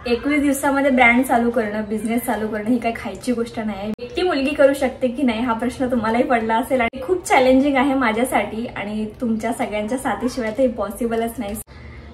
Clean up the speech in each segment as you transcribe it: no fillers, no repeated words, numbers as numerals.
21 दिवसामध्ये ब्रँड चालू करणं, बिझनेस चालू करणं ही काही खायची गोष्ट नाही. एकटी मुलगी करू शकते की नाही हा प्रश्न तुम्हालाही पडला असेल आणि खूप चॅलेंजिंग आहे माझ्यासाठी आणि तुमच्या सगळ्यांच्या साथीशिवाय तर पॉसिबलच नाही.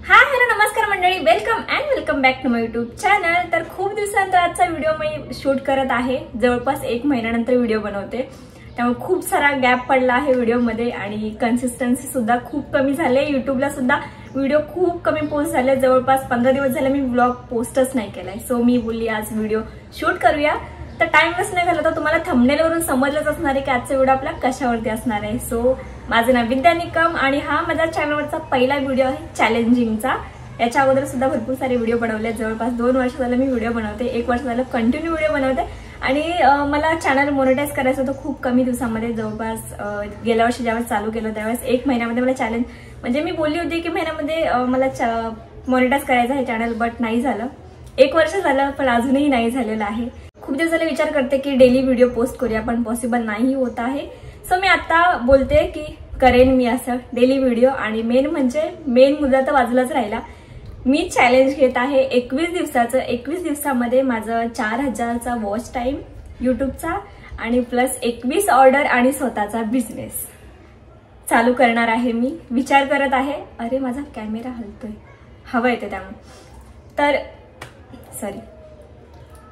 हाय हॅलो नमस्कार मंडळी, welcome back to my YouTube channel. तर खूप दिवसांनंतर आजचा व्हिडिओ मी शूट करत आहे. जवळपास 1 महिन्यानंतर व्हिडिओ बनवते, त्यामुळे खूप सारा गॅप पडला आहे व्हिडिओमध्ये आणि कन्सिस्टन्सी सुद्धा खूप कमी झाली. युट्यूबला सुद्धा व्हिडिओ खूप कमी पोस्ट झाले. जवळपास 15 दिवस झाले मी व्लॉग पोस्टच नाही केलाय. सो मी बोलली आज व्हिडिओ शूट करूया. तर टाइम वेस्ट नाही घालवता, तुम्हाला थंबनेलवरून समजलंच असणार आहे की आजचा व्हिडिओ आपला कशावरती असणार आहे. सो माझं नाव विद्या निकम आणि हा माझ्या चॅनलवरचा पहिला व्हिडिओ आहे चॅलेंजिंगचा. याच्या अगोदर सुद्धा भरपूर सारे व्हिडिओ बनवले. जवळपास 2 वर्ष झालं मी व्हिडिओ बनवते, 1 वर्ष झालं कंटिन्यू व्हिडिओ बनवते आणि मला चॅनल मोनेटाईज करायचं होतं खूप कमी दिवसामध्ये. जवळपास गेल्या वर्षी ज्यावेळेस चालू केलं त्यावेळेस 1 महिन्यामध्ये मला चॅलेंज म्हणजे मी बोलली होती की महिन्यामध्ये मला मोनेटाईज करायचं आहे चॅनल, बट नाही झालं. 1 वर्ष झालं पण अजूनही नाही झालेलं आहे. खूप दिवस झाले विचार करते की डेली व्हिडिओ पोस्ट करूया पण पॉसिबल नाही होत आहे. सो मी आता बोलते की करेन मी असं डेली व्हिडिओ. आणि मेन मुद्दा तर बाजूलाच राहिला. मी चॅलेंज घेत आहे 21 दिवसाचं. 21 दिवसामध्ये माझं 4000चा वॉच टाइम युट्यूबचा आणि प्लस 21 ऑर्डर आणि स्वतःचा बिझनेस चालू करणार आहे. मी विचार करत आहे. अरे माझा कॅमेरा हलतोय, हवा येते त्यामुळे.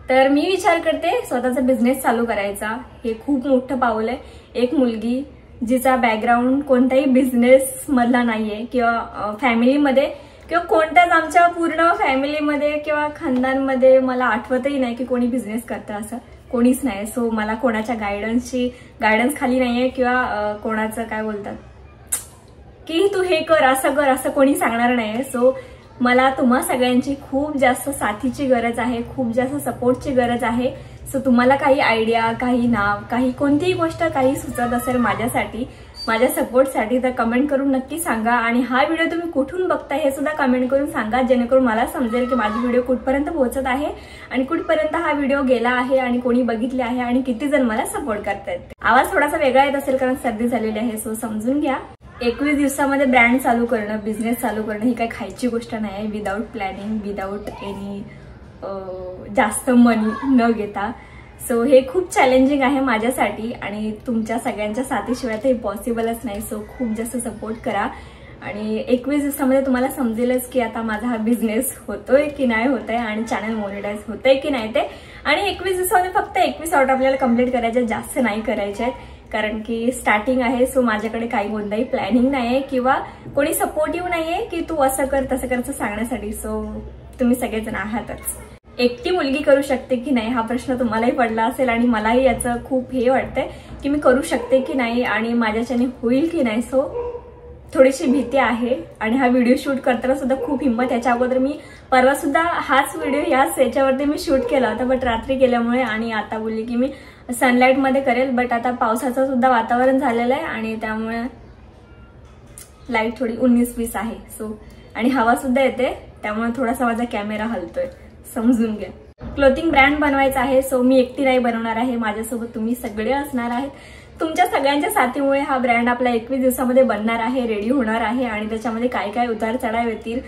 तर मी विचार करते स्वतःचा बिझनेस चालू करायचा. हे खूप मोठं पाऊल आहे. एक मुलगी जिचा बॅकग्राऊंड कोणताही बिझनेस मधला नाहीये किंवा फॅमिलीमध्ये किंवा कोणत्याच आमच्या पूर्ण फॅमिलीमध्ये किंवा खानदानमध्ये मला आठवतही नाही की कोणी बिझनेस करतं, असं कोणीच नाही. सो मला कोणाच्या गायडन्स खाली नाहीये किंवा कोणाचं काय बोलतात की तू हे कर असं कोणी सांगणार नाहीये. सो मला तुम्हा सगळ्यांची खूप जास्त साथीची गरज आहे, खूप जास्त सपोर्टची गरज आहे. सो तुम्हाला काही आयडिया, काही नाव, काही कोणतीही गोष्ट काही सुचत असेल माझ्यासाठी, माझ्या सपोर्टसाठी, तर कमेंट करून नक्की सांगा. आणि हा व्हिडिओ तुम्ही कुठून बघताय हे सुद्धा कमेंट करून सांगा, जेणेकरून मला समजेल की माझी व्हिडिओ कुठपर्यंत पोहोचत आहे आणि कुठपर्यंत हा व्हिडिओ गेला आहे आणि कोणी बघितले आहे आणि किती जण मला सपोर्ट करतायत. आवाज थोडासा वेगळा येत असेल कारण सर्दी झालेली आहे, सो समजून घ्या. 21 दिवसामध्ये ब्रँड चालू करणं, बिझनेस चालू करणं ही काही खायची गोष्ट नाही. विदाऊट प्लॅनिंग, विदाऊट एनी जास्त मनी न घेता. सो हे खूप चॅलेंजिंग आहे माझ्यासाठी आणि तुमच्या सगळ्यांच्या साथीशिवाय तर हे पॉसिबलच नाही. सो खूप जास्त सपोर्ट करा आणि 21 दिवसामध्ये तुम्हाला समजेलच की आता माझा हा बिझनेस होतोय की नाही होतोय आणि चॅनल मोनेटाईज होतंय की नाही ते. आणि 21 दिवसामध्ये फक्त 21 ऑर्डर आपल्याला कम्प्लीट करायचे, जास्त नाही करायचे आहेत कारण की स्टार्टिंग आहे. सो माझ्याकडे काही कोणताही प्लॅनिंग नाहीये किंवा कोणी सपोर्टिव्ह नाहीये की तू असं कर तसं करचं सांगण्यासाठी. सो तुम्ही सगळेजण आहातच. एकटी मुलगी करू शकते की नाही हा प्रश्न तुम्हालाही पडला असेल आणि मलाही याचं खूप हे वाटतंय की मी करू शकते की नाही आणि माझ्याच्याने होईल की नाही. सो थोडीशी भीती आहे आणि हा व्हिडिओ शूट करताना सुद्धा खूप हिंमत. याच्या अगोदर मी परवा सुद्धा हाच व्हिडिओ याच्यावरती मी शूट केला होता, बट रात्री केल्यामुळे आणि आता बोलली की मी सनलाईट मध्ये करेल. बट आता पावसाचं सुद्धा वातावरण झालेलं आहे आणि त्यामुळे लाईट थोडी 19-20 आहे. सो आणि हवा सुद्धा येते त्यामुळे थोडासा माझा कॅमेरा हलतोय, समजून घ्या. क्लोथिंग ब्रँड बनवायचा आहे. सो मी एकटी नाही बनवणार आहे, माझ्यासोबत तुम्ही सगळे असणार आहेत. तुमच्या सगळ्यांच्या साथीमुळे हा ब्रँड आपला 21 दिवसामध्ये बनणार आहे, रेडी होणार आहे आणि त्याच्यामध्ये काय काय उतार चढाव येतील.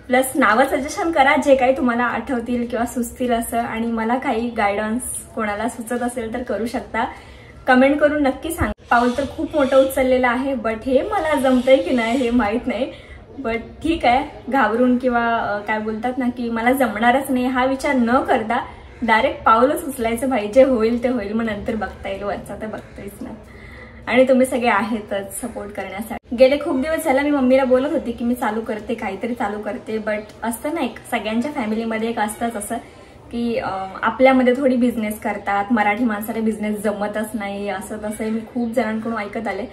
प्लस नावं सजेशन करा जे काही तुम्हाला आठवतील किंवा सुचतील असं. आणि मला काही गायडन्स कोणाला सुचत असेल तर करू शकता, कमेंट करून नक्की सांगा. पाऊल तर खूप मोठं उचललेलं आहे, बट हे मला जमतंय की नाही हे माहित नाही. बट ठीक आहे, घाबरून किंवा काय बोलतात ना की मला जमणारच नाही हा विचार न करता डायरेक्ट पाऊलच उचलायचं भाई. जे होईल ते होईल, मग नंतर बघता येईल, वरचा तर बघतायच ना. आणि तुम्ही सगळे आहेतच सपोर्ट करण्यासाठी. गेले खूप दिवस झाला मी मम्मीला बोलत होती की मी चालू करते, काहीतरी चालू करते. बट असतं ना, एक सगळ्यांच्या फॅमिलीमध्ये एक असतंच असं की आपल्यामध्ये थोडी बिझनेस करतात, मराठी माणसाला बिझनेस जमतच नाही असं तसं मी खूप जणांकडून ऐकत आले.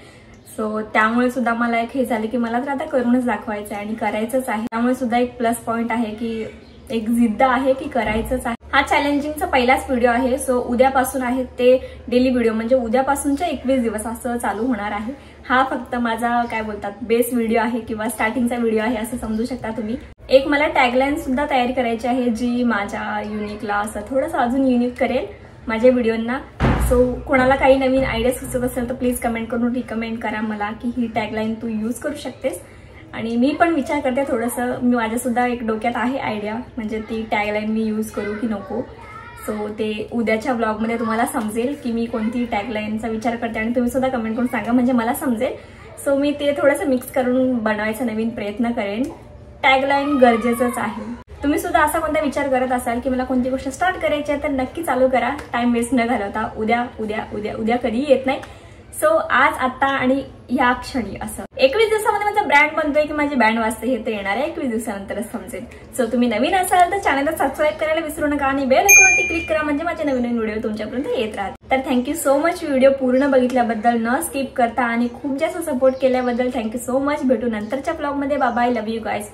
सो त्यामुळे सुद्धा मला एक हे झालं की मला तर आता करूनच दाखवायचं आहे आणि करायचंच आहे. त्यामुळे सुद्धा एक प्लस पॉइंट आहे की एक जिद्द आहे की करायचंच आहे. हा चॅलेंजिंगचा पहिलाच व्हिडिओ आहे. सो उद्यापासून आहे ते डेली व्हिडिओ म्हणजे उद्यापासूनच्या 21 दिवस असं चालू होणार आहे. हा फक्त माझा काय बोलतात बेस व्हिडिओ आहे किंवा स्टार्टिंगचा व्हिडिओ आहे असं समजू शकता तुम्ही. एक मला टॅगलाईन सुद्धा तयार करायची आहे जी माझ्या युनिकला असं थोडंसं अजून युनिक करेल माझ्या व्हिडिओंना. सो कोणाला काही नवीन आयडिया सुचत असेल तर प्लीज कमेंट करून रिकमेंड करा मला की ही टॅगलाईन तू यूज करू शकतेस आणि मी पण विचार करते थोडंसं, मी माझ्यासुद्धा एक डोक्यात आहे आयडिया, म्हणजे ती टॅगलाईन मी यूज करू की नको. सो ते उद्याच्या ब्लॉगमध्ये तुम्हाला समजेल की मी कोणती टॅगलाईनचा विचार करते, आणि तुम्ही सुद्धा कमेंट करून सांगा म्हणजे मला समजेल. सो मी ते थोडंसं मिक्स करून बनवायचा नवीन प्रयत्न करेन. टॅगलाईन गरजेचंच आहे. तुम्ही सुद्धा असा कोणता विचार करत असाल की मला कोणती गोष्ट स्टार्ट करायची आहे तर नक्की चालू करा, टाइम वेस्ट न घालवता. उद्या उद्या उद्या उद्या कधीही येत नाही. सो आज, आता आणि या क्षणी असं 21 दिवसामध्ये माझा ब्रँड बनतोय की माझी बँड वाजते हे तर येणाऱ्या 21 दिवसानंतरच समजेल. सो तुम्ही नवीन असाल तर चॅनलला सबस्क्राईब करायला विसरू नका आणि बेल आयकॉनवरती क्लिक करा म्हणजे माझे नवीन नवीन व्हिडिओ तुमच्यापर्यंत येत राहतात. तर थँक्यू सो मच व्हिडिओ पूर्ण बघितल्याबद्दल, न स्किप करता आणि खूप जास्त सपोर्ट केल्याबद्दल थँक्यू सो मच. भेटू नंतरच्या ब्लॉगमध्ये. Bye bye, love you guys.